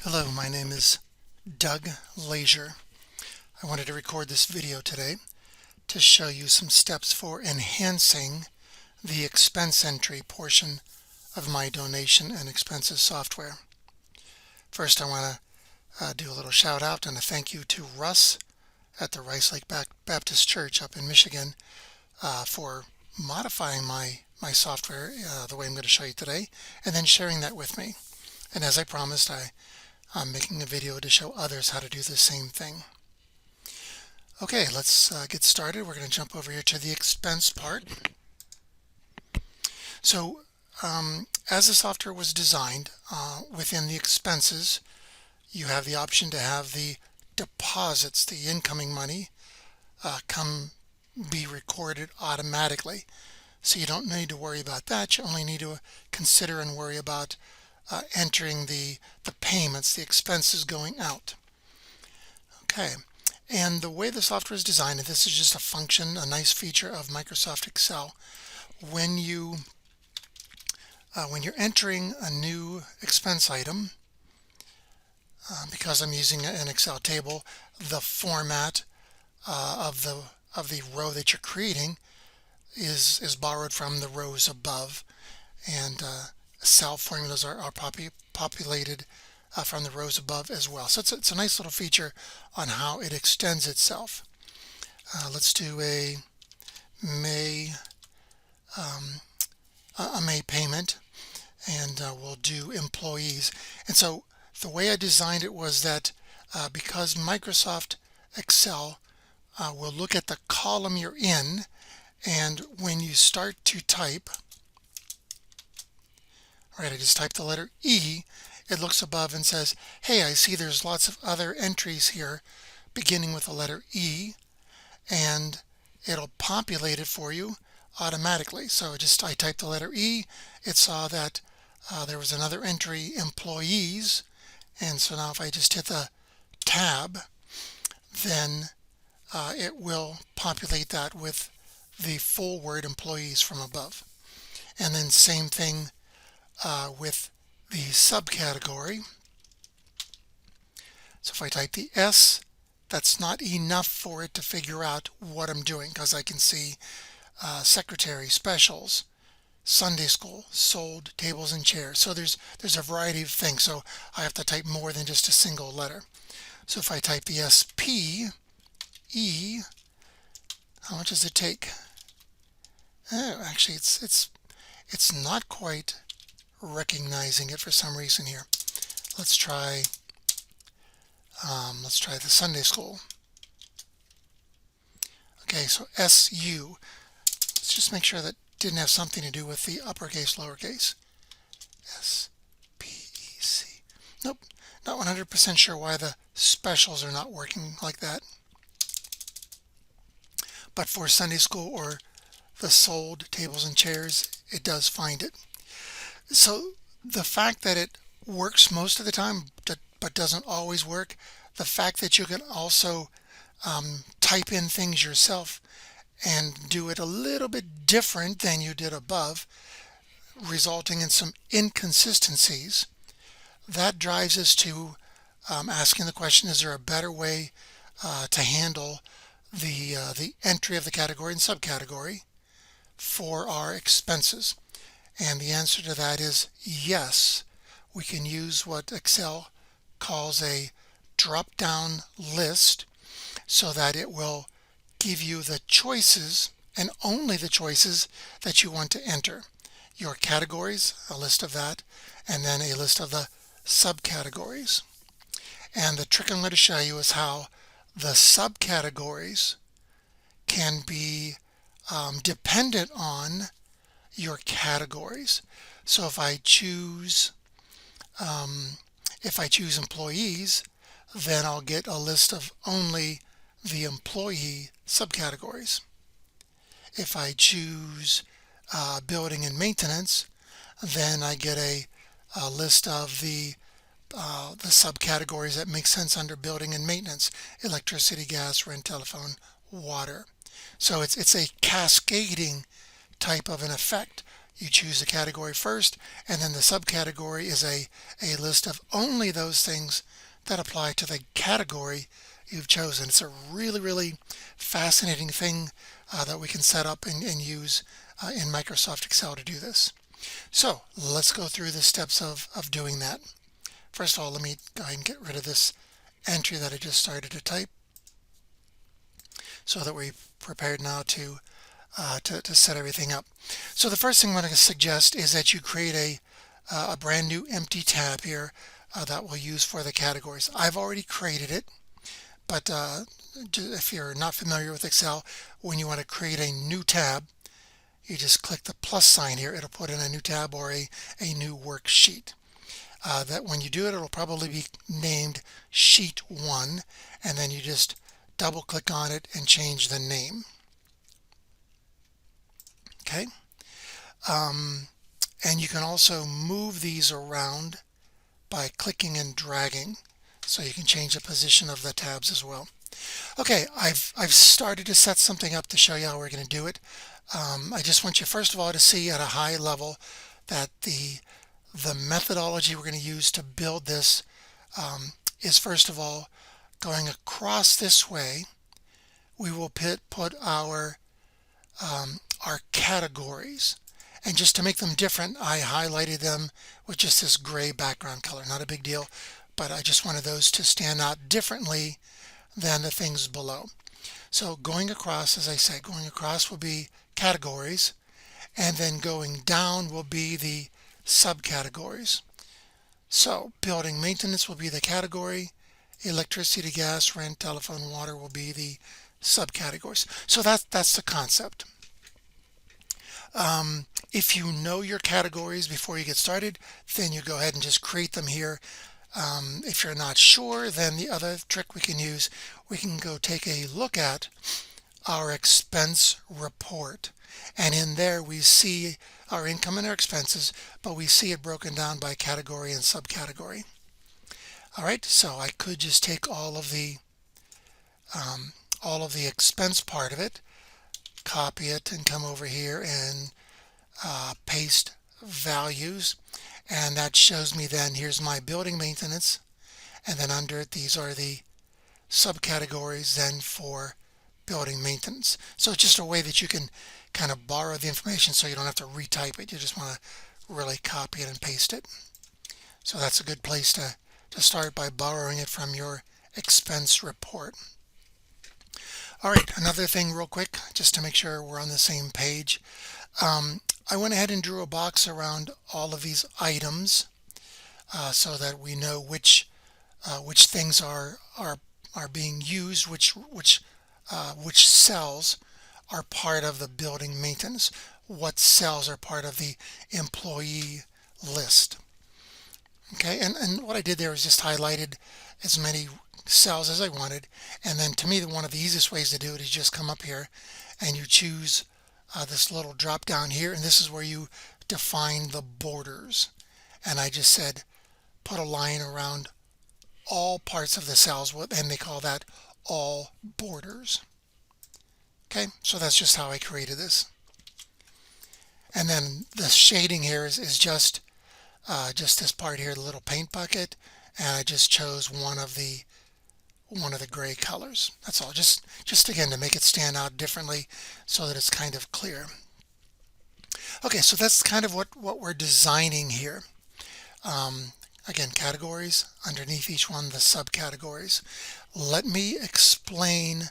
Hello, my name is Doug Leisure. I wanted to record this video today to show you some steps for enhancing the expense entry portion of my donation and expenses software. First, I want to do a little shout out and a thank you to Russ at the Rice Lake Baptist Church up in Michigan for modifying my software the way I'm going to show you today, and then sharing that with me. And as I promised, I'm making a video to show others how to do the same thing. Okay, let's get started. We're going to jump over here to the expense part. So as the software was designed, within the expenses, you have the option to have the deposits, the incoming money, be recorded automatically. So you don't need to worry about that. You only need to consider and worry about entering the payments, the expenses going out. Okay, and the way the software is designed, and this is just a function, a nice feature of Microsoft Excel, when you're entering a new expense item, because I'm using an Excel table, the format of the row that you're creating is borrowed from the rows above, and cell formulas are populated from the rows above as well. So it's a nice little feature on how it extends itself. Let's do a May payment, and we'll do employees. And so the way I designed it was that because Microsoft Excel will look at the column you're in, and when you start to type, right, I just typed the letter E, it looks above and says, hey, I see there's lots of other entries here beginning with the letter E, and it'll populate it for you automatically. So I typed the letter E, it saw that there was another entry, employees, and so now if I just hit the tab, then it will populate that with the full word employees from above. And then same thing with the subcategory. So if I type the S, that's not enough for it to figure out what I'm doing, because I can see secretary, specials, Sunday school, sold, tables and chairs. So there's a variety of things, so I have to type more than just a single letter. So if I type the SPE, how much does it take? Oh, actually it's not quite recognizing it for some reason here. Let's try the Sunday school. Okay, so SU. Let's just make sure that didn't have something to do with the uppercase, lowercase. SPEC. Nope, not 100% sure why the specials are not working like that. But for Sunday school or the sold, tables and chairs, it does find it. So the fact that it works most of the time but doesn't always work, the fact that you can also type in things yourself and do it a little bit different than you did above, resulting in some inconsistencies, that drives us to asking the question, is there a better way to handle the entry of the category and subcategory for our expenses? And the answer to that is yes. We can use what Excel calls a drop-down list, so that it will give you the choices, and only the choices, that you want to enter. Your categories, a list of that, and then a list of the subcategories. And the trick I'm going to show you is how the subcategories can be dependent on your categories. So if I choose employees, then I'll get a list of only the employee subcategories. If I choose building and maintenance, then I get a list of the subcategories that make sense under building and maintenance: electricity, gas, rent, telephone, water. So it's a cascading type of an effect. you choose the category first, and then the subcategory is a list of only those things that apply to the category you've chosen. It's a really, really fascinating thing that we can set up and use in Microsoft Excel to do this. So let's go through the steps of doing that. First of all, let me go ahead and get rid of this entry that I just started to type so that we're prepared now to set everything up. So the first thing I'm going to suggest is that you create a brand new empty tab here that we'll use for the categories. I've already created it, but if you're not familiar with Excel, when you want to create a new tab, you just click the plus sign here. It'll put in a new tab or a new worksheet. That when you do it, it'll probably be named Sheet 1, and then you just double click on it and change the name. Okay, and you can also move these around by clicking and dragging, so you can change the position of the tabs as well. Okay, I've started to set something up to show you how we're going to do it. I just want you first of all to see at a high level that the methodology we're going to use to build this is first of all going across this way. We will put our categories, and just to make them different, I highlighted them with just this gray background color. Not a big deal, but I just wanted those to stand out differently than the things below. So going across, as I said, going across will be categories, and then going down will be the subcategories. So building maintenance will be the category, electricity, gas, rent, telephone, water will be the subcategories. So that's the concept. If you know your categories before you get started, then you go ahead and just create them here. If you're not sure, then the other trick we can use, we can go take a look at our expense report, and in there we see our income and our expenses, but we see it broken down by category and subcategory. All right, so I could just take all of the expense part of it, copy it, and come over here and paste values, and that shows me then here's my building maintenance, and then under it these are the subcategories then for building maintenance. So it's just a way that you can kind of borrow the information so you don't have to retype it. You just want to really copy it and paste it. So that's a good place to start, by borrowing it from your expense report. All right, another thing real quick, just to make sure we're on the same page. I went ahead and drew a box around all of these items so that we know which things are being used, which cells are part of the building maintenance, what cells are part of the employee list. Okay, and what I did there is just highlighted as many cells as I wanted, and then to me one of the easiest ways to do it is just come up here and you choose this little drop down here, and this is where you define the borders, and I just said put a line around all parts of the cells, and they call that all borders. Okay, so that's just how I created this. And then the shading here is just this part here, the little paint bucket, and I just chose one of the gray colors. That's all, just again to make it stand out differently so that it's kind of clear. Okay, so that's kind of what we're designing here. Again, categories, underneath each one the subcategories. Let me explain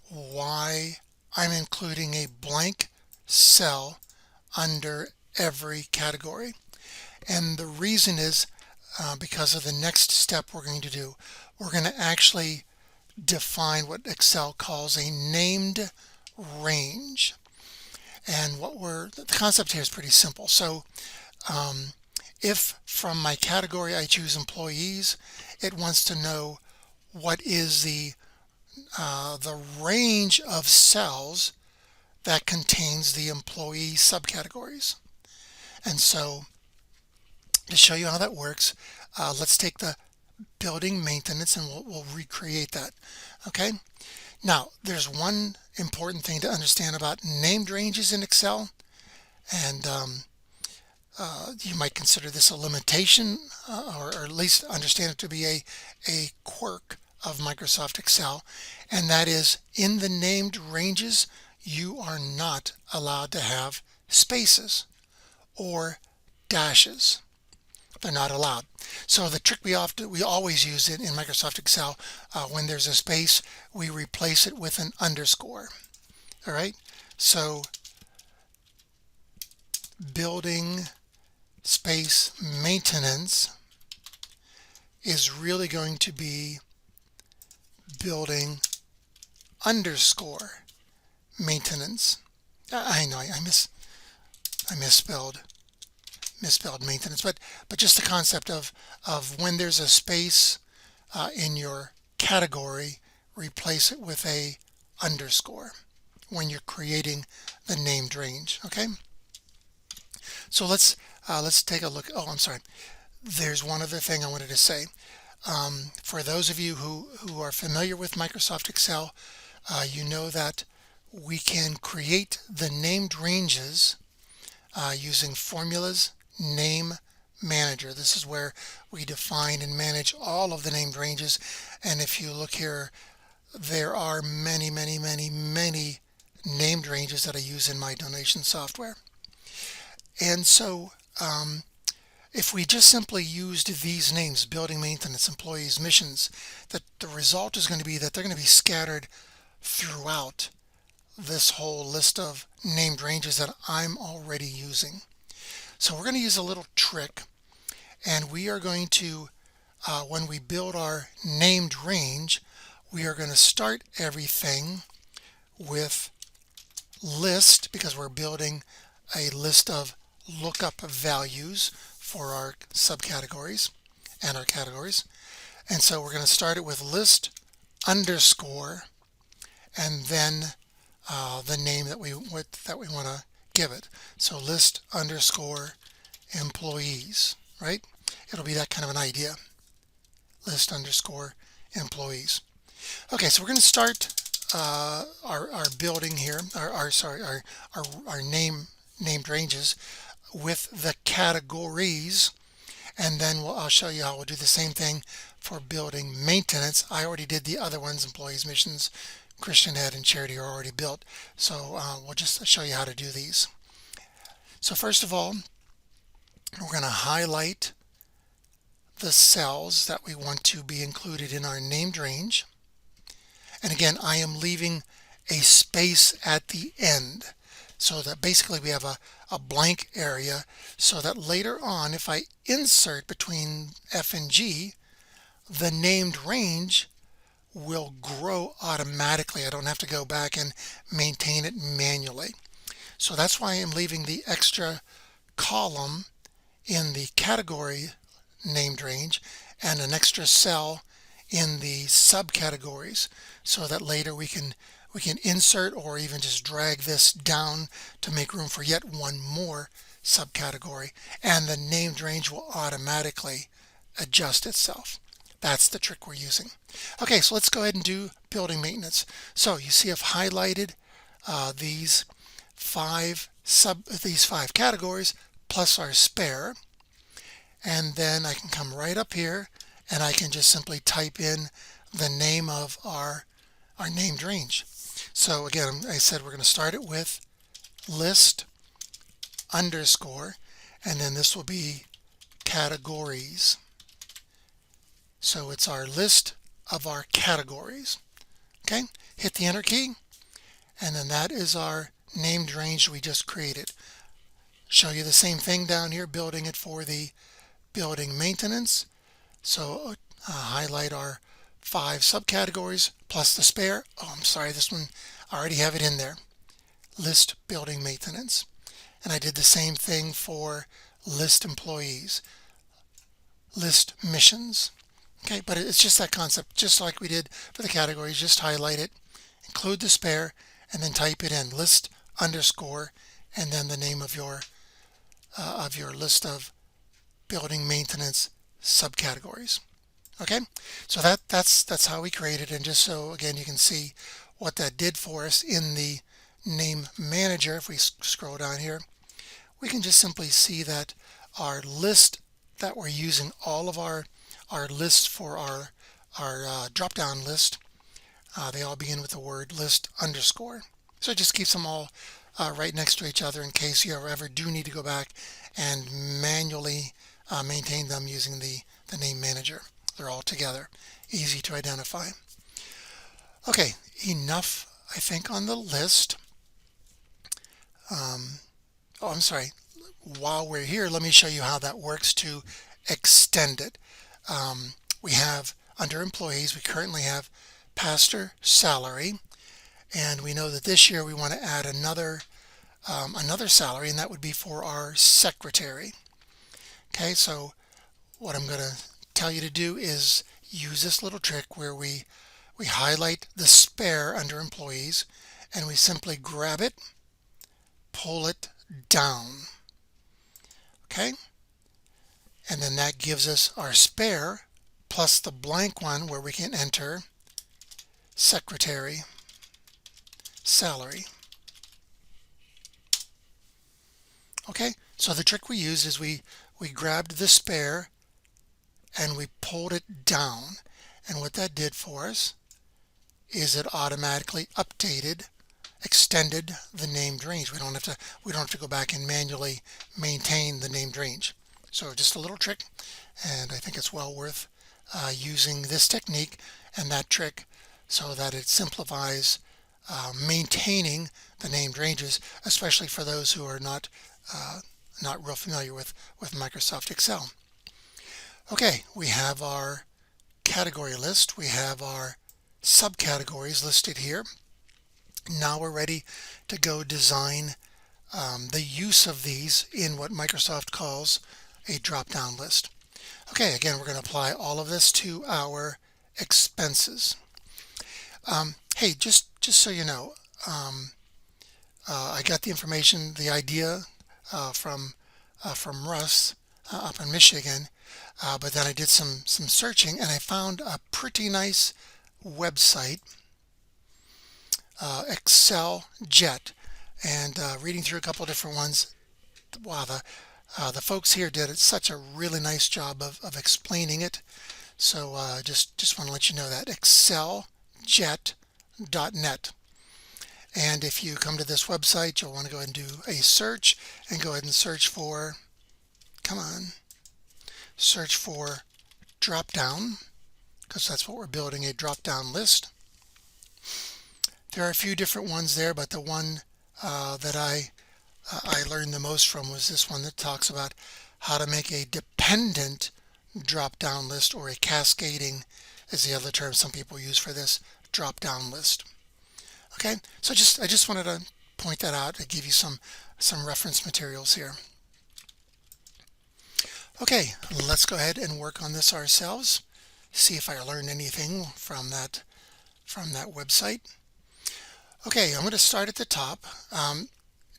why I'm including a blank cell under every category. And the reason is because of the next step we're going to do. We're going to actually define what Excel calls a named range. And the concept here is pretty simple. So if from my category I choose employees, it wants to know what is the range of cells that contains the employee subcategories. And so to show you how that works, let's take the building maintenance and we'll recreate that. Okay, now there's one important thing to understand about named ranges in Excel, and you might consider this a limitation, or at least understand it to be a quirk of Microsoft Excel, and that is in the named ranges you are not allowed to have spaces or dashes. They're not allowed. So the trick we always use it in Microsoft Excel, when there's a space, we replace it with an underscore. All right, so building space maintenance is really going to be building underscore maintenance. I know I misspelled maintenance, but just the concept of when there's a space in your category, replace it with a underscore when you're creating the named range. Okay, so let's take a look. Oh, I'm sorry. There's one other thing I wanted to say. For those of you who are familiar with Microsoft Excel, you know that we can create the named ranges using formulas name manager. This is where we define and manage all of the named ranges. And if you look here, there are many named ranges that I use in my donation software. And so if we just simply used these names, building maintenance, employees, missions, that the result is going to be that they're going to be scattered throughout this whole list of named ranges that I'm already using. So we're going to use a little trick, and we are going to, when we build our named range, we are going to start everything with list, because we're building a list of lookup values for our subcategories and our categories. And so we're going to start it with list underscore and then the name that we want to give it. So list underscore employees, right? It'll be that kind of an idea. List underscore employees. Okay, so we're going to start our building here, our named ranges with the categories, and then I'll show you how we'll do the same thing for building maintenance. I already did the other ones. Employees, missions, Christian Ed, and charity are already built, so we'll just show you how to do these. So first of all, we're going to highlight the cells that we want to be included in our named range. And again, I am leaving a space at the end, so that basically we have a blank area, so that later on, if I insert between F and G, the named range will grow automatically. I don't have to go back and maintain it manually. So that's why I'm leaving the extra column in the category named range and an extra cell in the subcategories, so that later we can insert or even just drag this down to make room for yet one more subcategory, and the named range will automatically adjust itself. That's the trick we're using. Okay, so let's go ahead and do building maintenance. So you see I've highlighted these five categories plus our spare, and then I can come right up here and I can just simply type in the name of our named range. So again, I said we're going to start it with list underscore, and then this will be categories. So it's our list of our categories. Okay, hit the enter key, and then that is our named range we just created. Show you the same thing down here, building it for the building maintenance. So highlight our 5 subcategories plus the spare. Oh, I'm sorry, this one I already have it in there. List building maintenance. And I did the same thing for list employees, list missions. Okay, but it's just that concept, just like we did for the categories. Just highlight it, include the spare, and then type it in, list underscore, and then the name of your list of building maintenance subcategories. Okay, so that's how we created, and just so again you can see what that did for us in the name manager. If we scroll down here, we can just simply see that our list that we're using, all of our lists for our drop-down list, they all begin with the word list underscore. So it just keeps them all right next to each other in case you ever do need to go back and manually maintain them using the name manager. They're all together, easy to identify. Okay, enough I think on the list. Oh, I'm sorry. While we're here, let me show you how that works to extend it. We have under employees, we currently have pastor salary, and we know that this year we want to add another salary, and that would be for our secretary. Okay, so what I'm going to tell you to do is use this little trick where we highlight the spare under employees, and we simply grab it, pull it down. Okay, and then that gives us our spare plus the blank one where we can enter secretary salary. Okay, so the trick we used is we grabbed the spare and we pulled it down, and what that did for us is it automatically extended the named range. We don't have to go back and manually maintain the named range. So just a little trick, and I think it's well worth using this technique and that trick so that it simplifies maintaining the named ranges, especially for those who are not real familiar with Microsoft Excel. Okay, we have our category list. We have our subcategories listed here. Now we're ready to go design the use of these in what Microsoft calls a drop-down list. Okay, again, we're going to apply all of this to our expenses. Hey, just so you know, I got the information, the idea from Russ up in Michigan, but then I did some searching and I found a pretty nice website, Excel Jet, and reading through a couple of different ones. Wow, the folks here did such a really nice job of explaining it. So just want to let you know that exceljet.net. And if you come to this website, you'll want to go ahead and do a search and go ahead and search for, search for drop down, because that's what we're building, a drop down list. There are a few different ones there, but the one that I learned the most from was this one that talks about how to make a dependent drop down list, or a cascading is the other term some people use for this drop down list. Okay, so I just wanted to point that out to give you some reference materials here. Okay, let's go ahead and work on this ourselves. See if I learned anything from that website. Okay, I'm going to start at the top.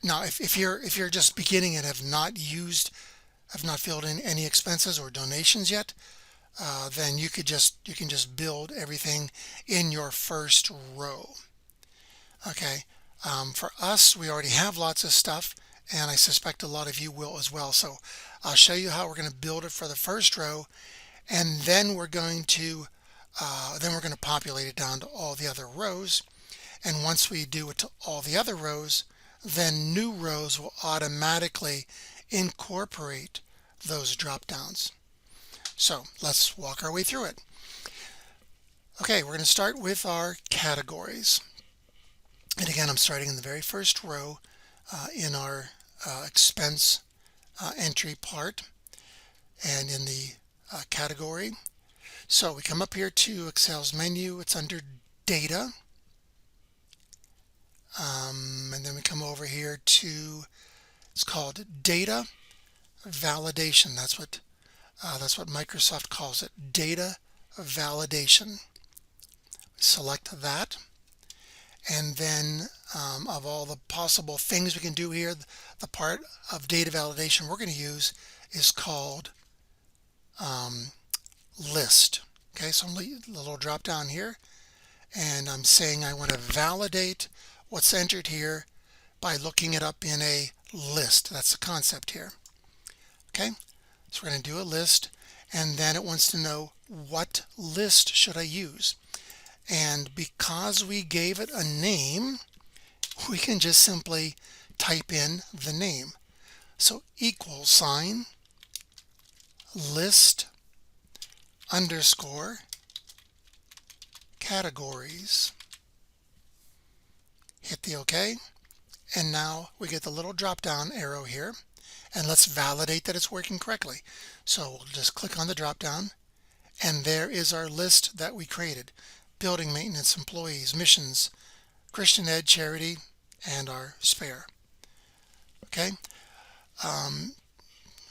Now, if you're just beginning and have not filled in any expenses or donations yet, then you can just build everything in your first row. Okay, for us, we already have lots of stuff, and I suspect a lot of you will as well. So I'll show you how we're going to build it for the first row, and then we're going to populate it down to all the other rows. And once we do it to all the other rows, then new rows will automatically incorporate those drop downs. So let's walk our way through it. Okay, we're going to start with our categories. And again, I'm starting in the very first row in our expense entry part and in the category. So we come up here to Excel's menu. It's under data. And then we come over here to, it's called data validation. That's what Microsoft calls it, data validation. Select that. And then of all the possible things we can do here, the part of data validation we're going to use is called list. Okay, so I'm a little drop down here, and I'm saying I want to validate what's entered here by looking it up in a list. That's the concept here. Okay, so we're going to do a list, and then it wants to know what list should I use. And because we gave it a name, we can just simply type in the name. So equal sign list underscore categories. Hit the OK, and now we get the little drop down arrow here, and let's validate that it's working correctly. So we'll just click on the drop down, and there is our list that we created: building maintenance, employees, missions, Christian ed, charity, and our spare. Okay,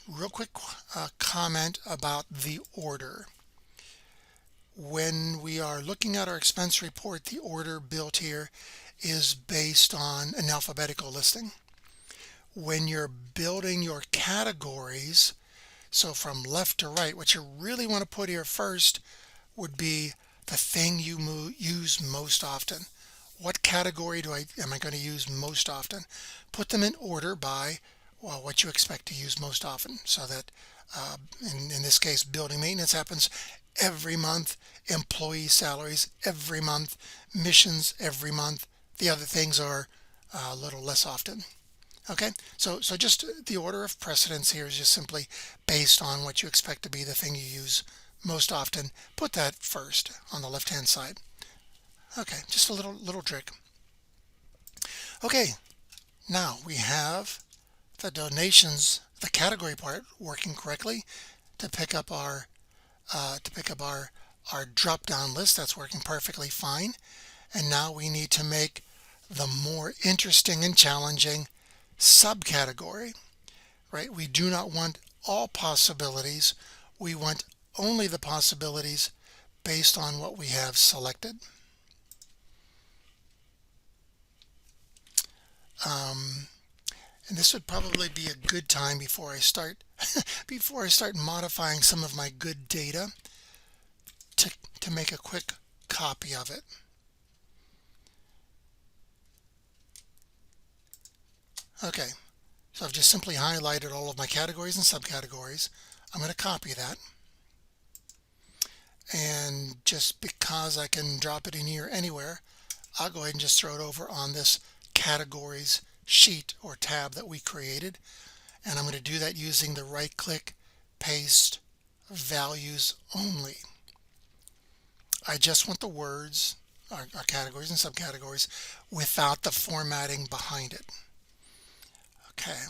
real quick comment about the order. When we are looking at our expense report, the order built here is based on an alphabetical listing. When you're building your categories, so from left to right, what you really want to put here first would be the thing you use most often. What category am I going to use most often? Put them in order by, well, what you expect to use most often, so that in this case, building maintenance happens every month, employee salaries every month, missions every month. The other things are a little less often. Okay, so just the order of precedence here is just simply based on what you expect to be the thing you use most often. Put that first on the left hand side. Okay, just a little trick. Okay, now we have the donations, the category part working correctly to pick up our drop down list. That's working perfectly fine. And now we need to make the more interesting and challenging subcategory, right? We do not want all possibilities. We want only the possibilities based on what we have selected. And this would probably be a good time before I start modifying some of my good data to make a quick copy of it. Okay, so I've just simply highlighted all of my categories and subcategories. I'm going to copy that. And just because I can drop it in here anywhere, I'll go ahead and just throw it over on this categories sheet or tab that we created. And I'm going to do that using the right click, paste, values only. I just want the words, our categories and subcategories, without the formatting behind it. Okay.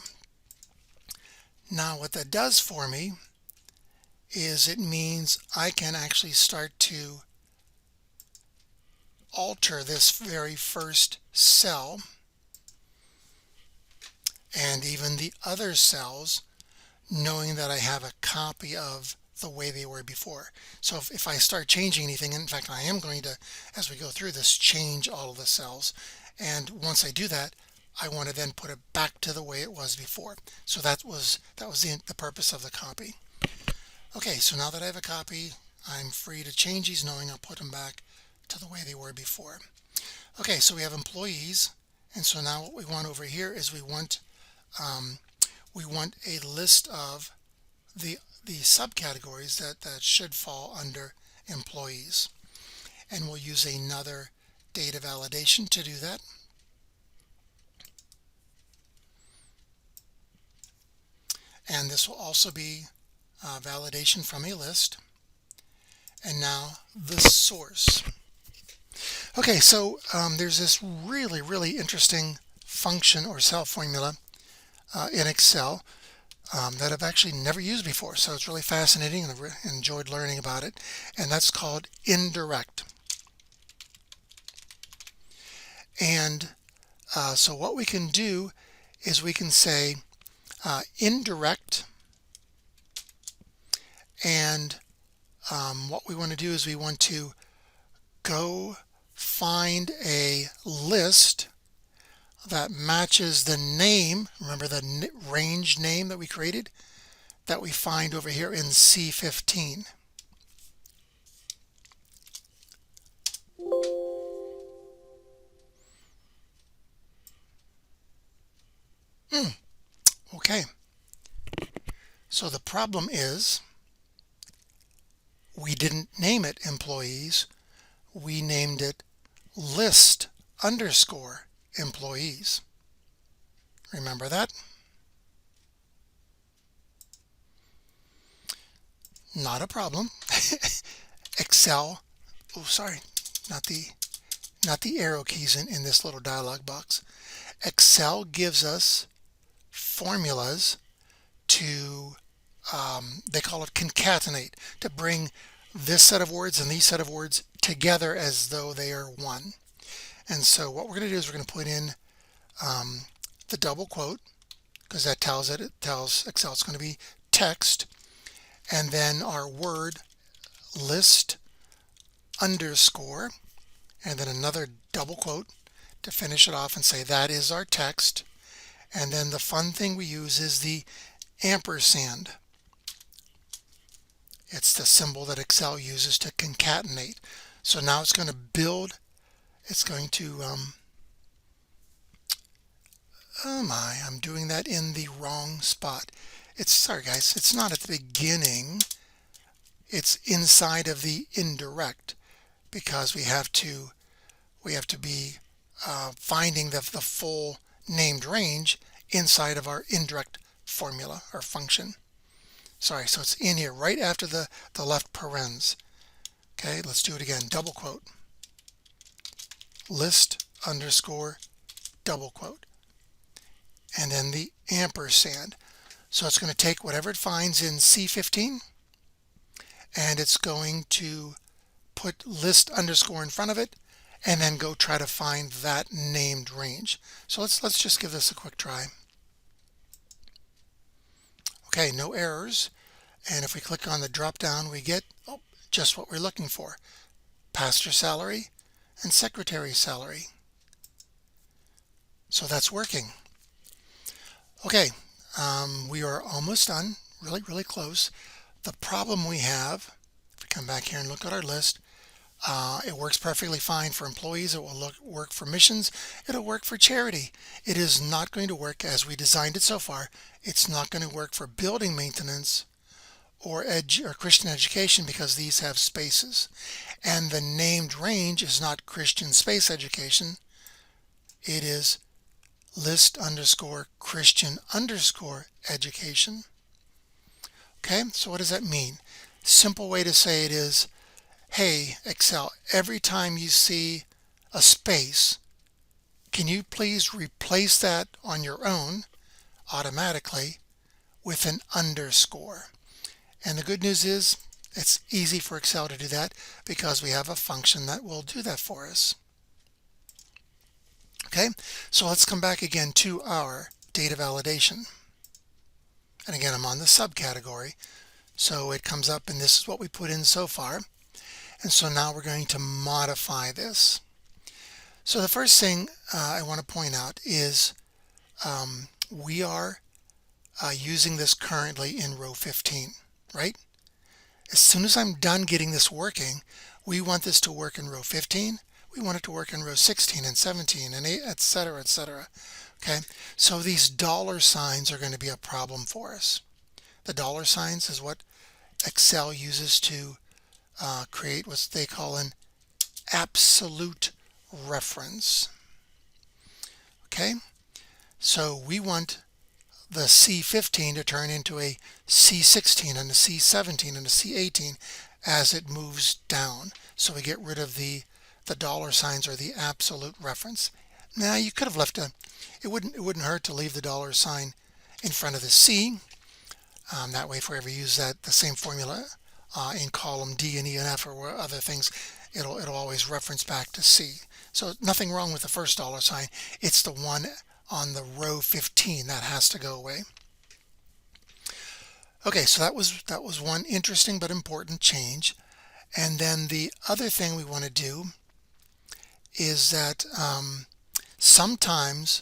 Now what that does for me is it means I can actually start to alter this very first cell and even the other cells, knowing that I have a copy of the way they were before. So if I start changing anything, in fact I am going to, as we go through this, change all of the cells, and once I do that, I want to then put it back to the way it was before. So that was the purpose of the copy. Okay, so now that I have a copy, I'm free to change these, knowing I'll put them back to the way they were before. Okay, so we have employees, and so now what we want over here is we want a list of the subcategories that should fall under employees, and we'll use another data validation to do that. And this will also be validation from a list. And now the source. Okay, so there's this really interesting function or cell formula in Excel that I've actually never used before. So it's really fascinating, and I've enjoyed learning about it. And that's called indirect. And so what we can do is we can say indirect, and what we want to do is we want to go find a list that matches the name, remember the range name that we created, that we find over here in C15. So the problem is we didn't name it employees. We named it list underscore employees. Remember that? Not a problem. Excel, oh sorry, not the arrow keys in this little dialog box. Excel gives us formulas to, they call it concatenate, to bring this set of words and these set of words together as though they are one. And so what we're going to do is we're going to put in the double quote, because that tells Excel it's going to be text, and then our word list underscore, and then another double quote to finish it off and say that is our text. And then the fun thing we use is the ampersand. It's the symbol that Excel uses to concatenate. So now it's going to build, it's going to, oh my, I'm doing that in the wrong spot. Sorry guys, it's not at the beginning, it's inside of the indirect, because we have to be finding the full named range inside of our indirect formula or function. Sorry, so it's in here right after the left parens. Okay, let's do it again. Double quote, list underscore double quote, and then the ampersand. So it's going to take whatever it finds in C15 and it's going to put list underscore in front of it and then go try to find that named range. So let's just give this a quick try. Okay, no errors. And if we click on the drop down, we get just what we're looking for: pastor salary and secretary salary. So that's working. Okay, we are almost done, really close. The problem we have, if we come back here and look at our list, it works perfectly fine for employees. It will work for missions. It'll work for charity. It is not going to work as we designed it so far. It's not going to work for building maintenance or Christian education, because these have spaces. And the named range is not Christian space education. It is list underscore Christian underscore education. Okay, so what does that mean? Simple way to say it is, hey Excel, every time you see a space, can you please replace that on your own automatically with an underscore? And the good news is it's easy for Excel to do that because we have a function that will do that for us. Okay, so let's come back again to our data validation. And again, I'm on the subcategory. So it comes up and this is what we put in so far. And so now we're going to modify this. So the first thing I want to point out is we are using this currently in row 15, right? As soon as I'm done getting this working, we want this to work in row 15. We want it to work in row 16 and 17 and 8, etc., etc. Okay, so these dollar signs are going to be a problem for us. The dollar signs is what Excel uses to create what they call an absolute reference. Okay, so we want the C15 to turn into a C16 and a C17 and a C18 as it moves down. So we get rid of the dollar signs or the absolute reference. Now you could have left it wouldn't hurt to leave the dollar sign in front of the C. That way if we ever use the same formula in column D and E and F or other things, it'll always reference back to C. So nothing wrong with the first dollar sign. It's the one on the row 15 that has to go away. Okay, so that was one interesting but important change. And then the other thing we want to do is that sometimes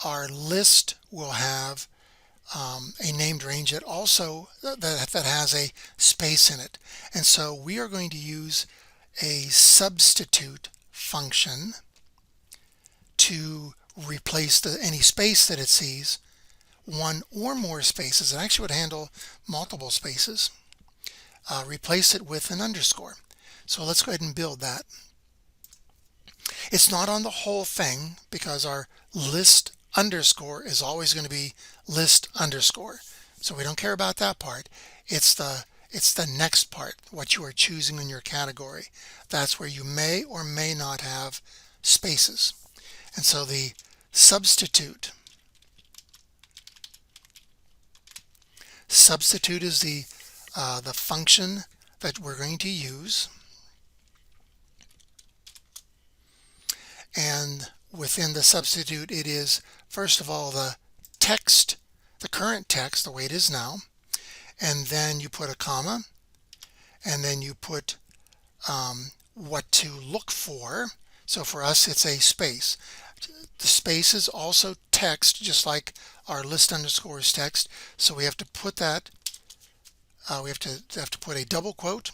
our list will have a named range that also that has a space in it. And so we are going to use a substitute function to replace any space that it sees one or more spaces, it actually would handle multiple spaces. Replace it with an underscore. So let's go ahead and build that. It's not on the whole thing because our list underscore is always going to be list underscore. So we don't care about that part. It's the next part, what you are choosing in your category. That's where you may or may not have spaces. And so the substitute is the function that we're going to use. And within the substitute, it is, first of all, the text, the current text, the way it is now, and then you put a comma, and then you put what to look for. So for us, it's a space. The space is also text, just like our list underscore is text. So we have to put that, we have to put a double quote,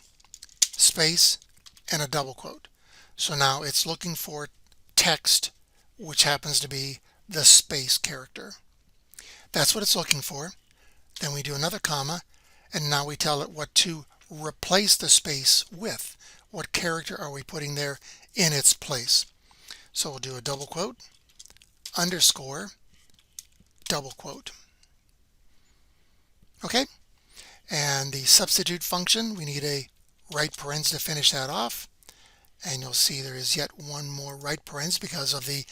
space, and a double quote. So now it's looking for text, which happens to be the space character. That's what it's looking for. Then we do another comma, and now we tell it what to replace the space with. What character are we putting there in its place? So we'll do a double quote, underscore, double quote. Okay, and the substitute function, we need a right parens to finish that off. And you'll see there is yet one more right parens because of the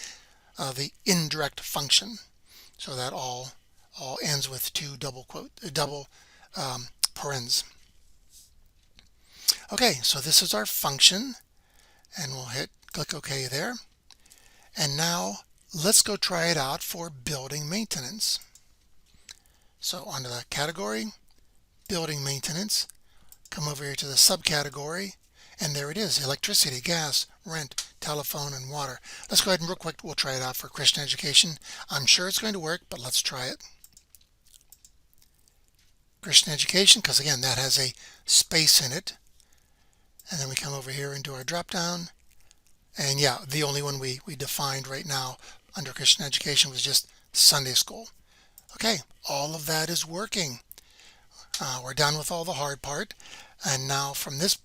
indirect function. So that all ends with two double parens. Okay, so this is our function, and we'll click OK there. And now let's go try it out for building maintenance. So onto the category, building maintenance, come over here to the subcategory, and there it is, electricity, gas, rent, telephone, and water. Let's go ahead and real quick, we'll try it out for Christian education. I'm sure it's going to work, but let's try it. Christian education, because again, that has a space in it. And then we come over here and do our drop down. And yeah, the only one we defined right now under Christian education was just Sunday school. Okay, all of that is working. We're done with all the hard part. And now from this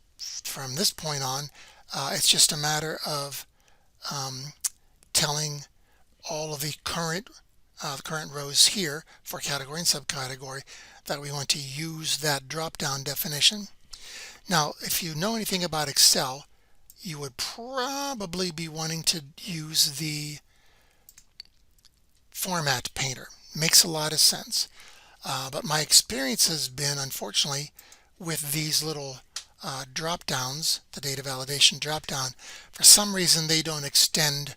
point on, it's just a matter of telling all of the current rows here for category and subcategory that we want to use that drop-down definition. Now, if you know anything about Excel, you would probably be wanting to use the format painter. Makes a lot of sense. But my experience has been, unfortunately, with these little drop downs, the data validation drop down, for some reason they don't extend.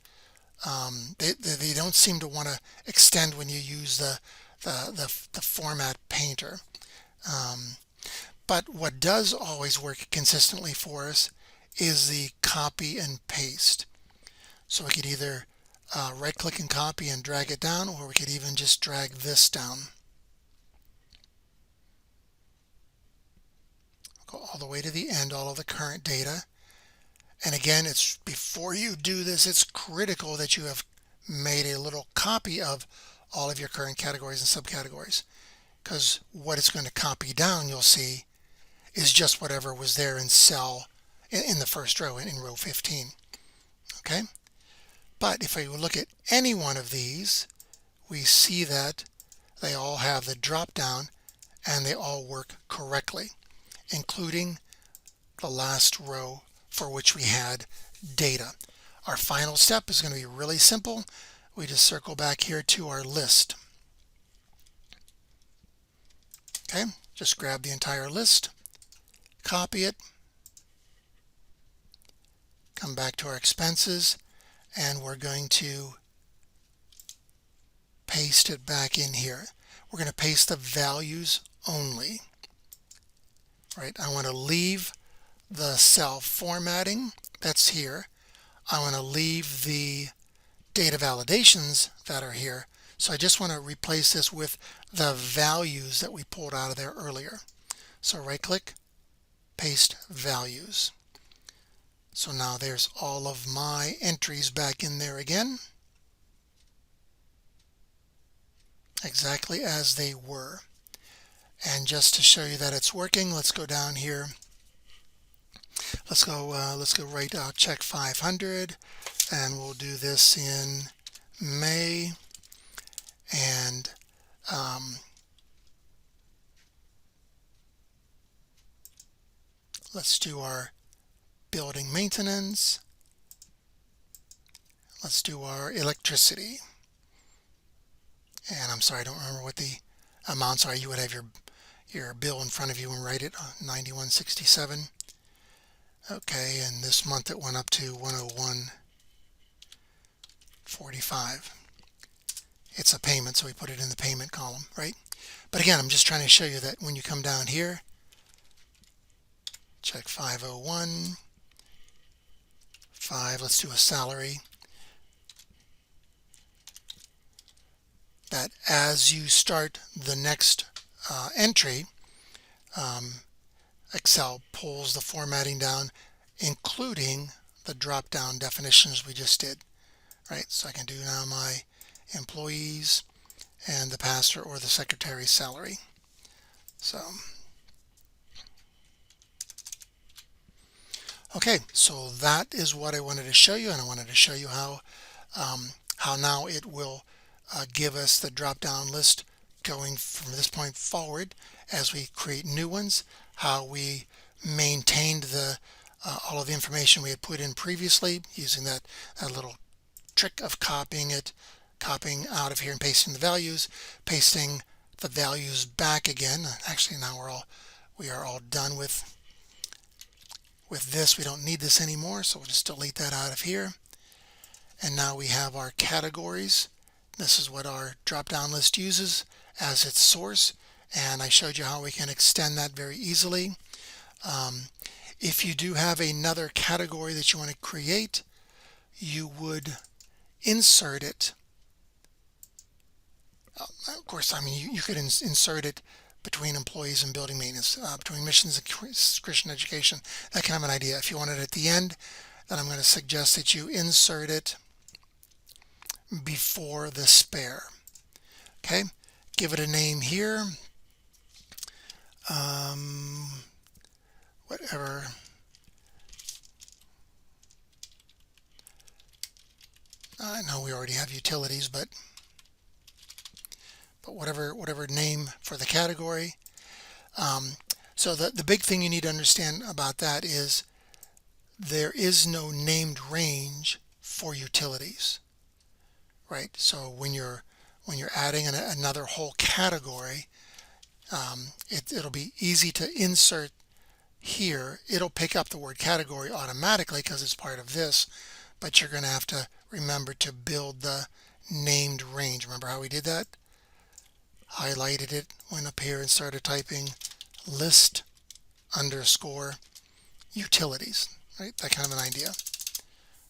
They don't seem to want to extend when you use the format painter. But what does always work consistently for us is the copy and paste. So we could either right click and copy and drag it down, or we could even just drag this down. Go all the way to the end, all of the current data. And again, it's before you do this, it's critical that you have made a little copy of all of your current categories and subcategories, because what it's going to copy down, you'll see, is just whatever was there in in the first row, in row 15. Okay, but if I look at any one of these, we see that they all have the drop down and they all work correctly, including the last row for which we had data. Our final step is going to be really simple. We just circle back here to our list. Okay, just grab the entire list, copy it, come back to our expenses, and we're going to paste it back in here. We're going to paste the values only. Right, I want to leave the cell formatting that's here. I want to leave the data validations that are here. So I just want to replace this with the values that we pulled out of there earlier. So right click, paste values. So now there's all of my entries back in there again. exactly as they were. And just to show you that it's working, let's go down here. Let's go right out check 500, and we'll do this in May. And let's do our building maintenance. Let's do our electricity. And I'm sorry, I don't remember what the amounts are. You would have your bill in front of you and write it, 9167. Okay, and this month it went up to 101.45. It's a payment, so we put it in the payment column, right? But again, I'm just trying to show you that when you come down here, check 501, 5, let's do a salary, that as you start the next entry, Excel pulls the formatting down, including the drop-down definitions we just did, right? So I can do now my employees and the pastor or the secretary's salary. So, okay, so that is what I wanted to show you, and I wanted to show you how now it will give us the drop-down list going from this point forward as we create new ones, how we maintained all of the information we had put in previously using that little trick of copying out of here and pasting the values, pasting the values back again. Actually, now we are all done with this. We don't need this anymore, so we'll just delete that out of here. And now we have our categories. This is what our drop-down list uses as its source, and I showed you how we can extend that very easily. If you do have another category that you want to create, you would insert it. Of course, I mean, you could insert it between employees and building maintenance, between missions and Christian education, that kind of an idea. If you want it at the end, then I'm going to suggest that you insert it before the spare. Okay, give it a name here. Whatever. I know we already have utilities, but whatever name for the category. So the big thing you need to understand about that is there is no named range for utilities, right? So when you're adding another whole category, it'll be easy to insert here. It'll pick up the word category automatically because it's part of this, but you're going to have to remember to build the named range. Remember how we did that? Highlighted it, went up here and started typing list underscore utilities, right? That kind of an idea.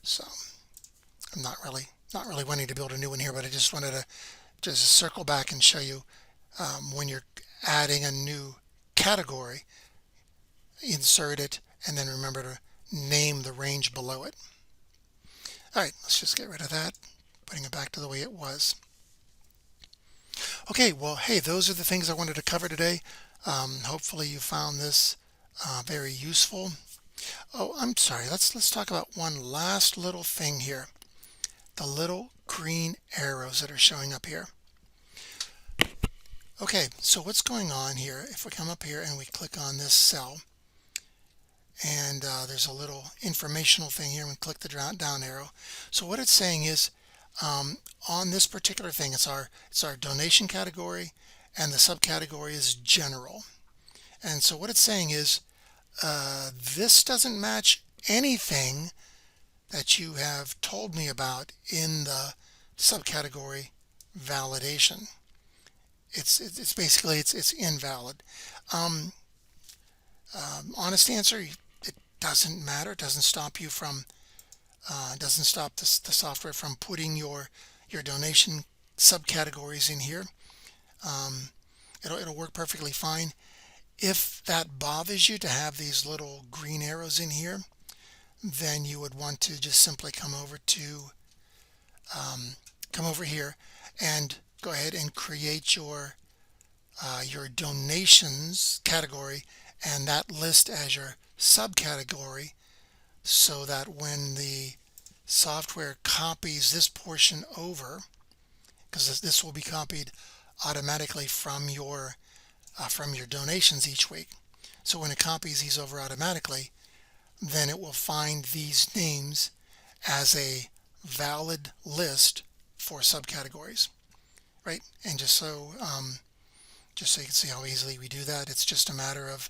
So I'm not really wanting to build a new one here, but I just wanted to just circle back and show you when you're adding a new category, insert it, and then remember to name the range below it. All right, let's just get rid of that, putting it back to the way it was. Okay, well, hey, those are the things I wanted to cover today. Hopefully you found this very useful. Oh, I'm sorry. Let's talk about one last little thing here. The little green arrows that are showing up here. Okay, so what's going on here? If we come up here and we click on this cell, and there's a little informational thing here, and we click the down arrow. So what it's saying is, on this particular thing, it's our donation category, and the subcategory is general. And so what it's saying is, this doesn't match anything that you have told me about in the subcategory validation. It's basically it's invalid. Honest answer, it doesn't matter. It doesn't stop you from doesn't stop the software from putting your donation subcategories in here. It'll work perfectly fine. If that bothers you to have these little green arrows in here, then you would want to just simply come over here and go ahead and create your donations category and that list as your subcategory, so that when the software copies this portion over, because this will be copied automatically from your donations each week. So when it copies these over automatically, then it will find these names as a valid list for subcategories, right? And just so you can see how easily we do that, it's just a matter of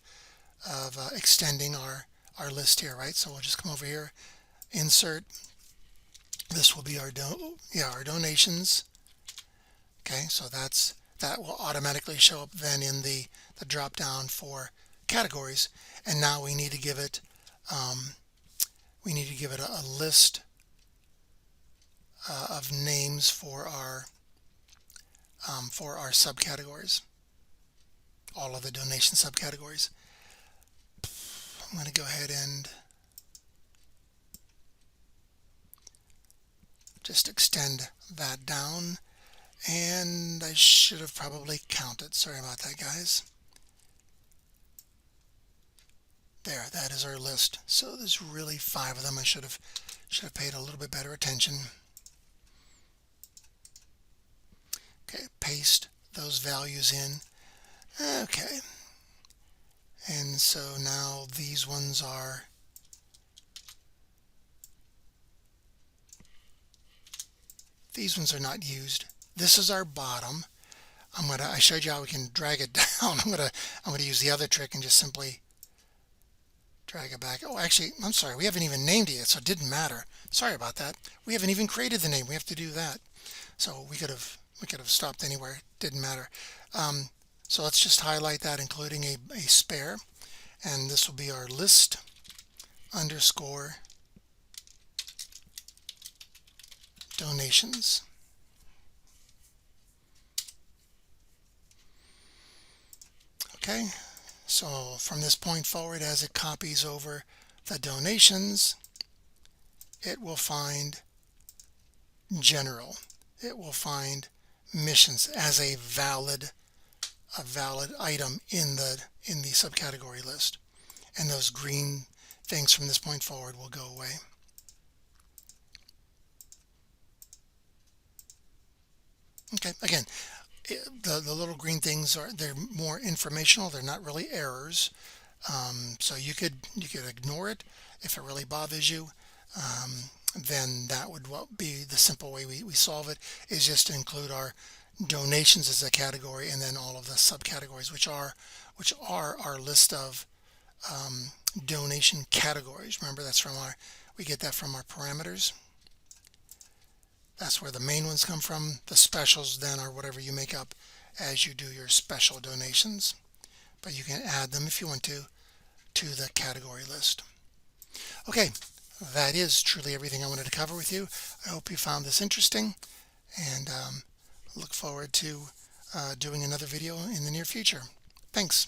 extending our list here, right? So we'll just come over here, insert. This will be our donations. Okay, so that will automatically show up then in the drop down for categories. And now we need to give it a list of names for our subcategories, all of the donation subcategories. I'm going to go ahead and just extend that down, and I should have probably counted. Sorry about that, guys. There, that is our list. So there's really 5 of them. I should have paid a little bit better attention. Okay, paste those values in. Okay, and so now these ones are not used. This is our bottom. I showed you how we can drag it down. I'm gonna use the other trick and just simply drag it back. Oh, actually, I'm sorry, we haven't even named it yet, so it didn't matter. Sorry about that. We haven't even created the name. We have to do that. So we could have stopped anywhere. It didn't matter. So let's just highlight that, including a spare, and this will be our list underscore donations. Okay, so from this point forward, as it copies over the donations, it will find general. It will find missions as a valid item in the subcategory list, and those green things from this point forward will go away. Okay, again, the little green things they're more informational. They're not really errors. So you could ignore it if it really bothers you. Then that would be the simple way we solve it, is just to include our donations as a category, and then all of the subcategories, which are our list of donation categories. Remember, we get that from our parameters. That's where the main ones come from. The specials then are whatever you make up as you do your special donations, but you can add them if you want to the category list. Okay, that is truly everything I wanted to cover with you. I hope you found this interesting, and look forward to doing another video in the near future. Thanks.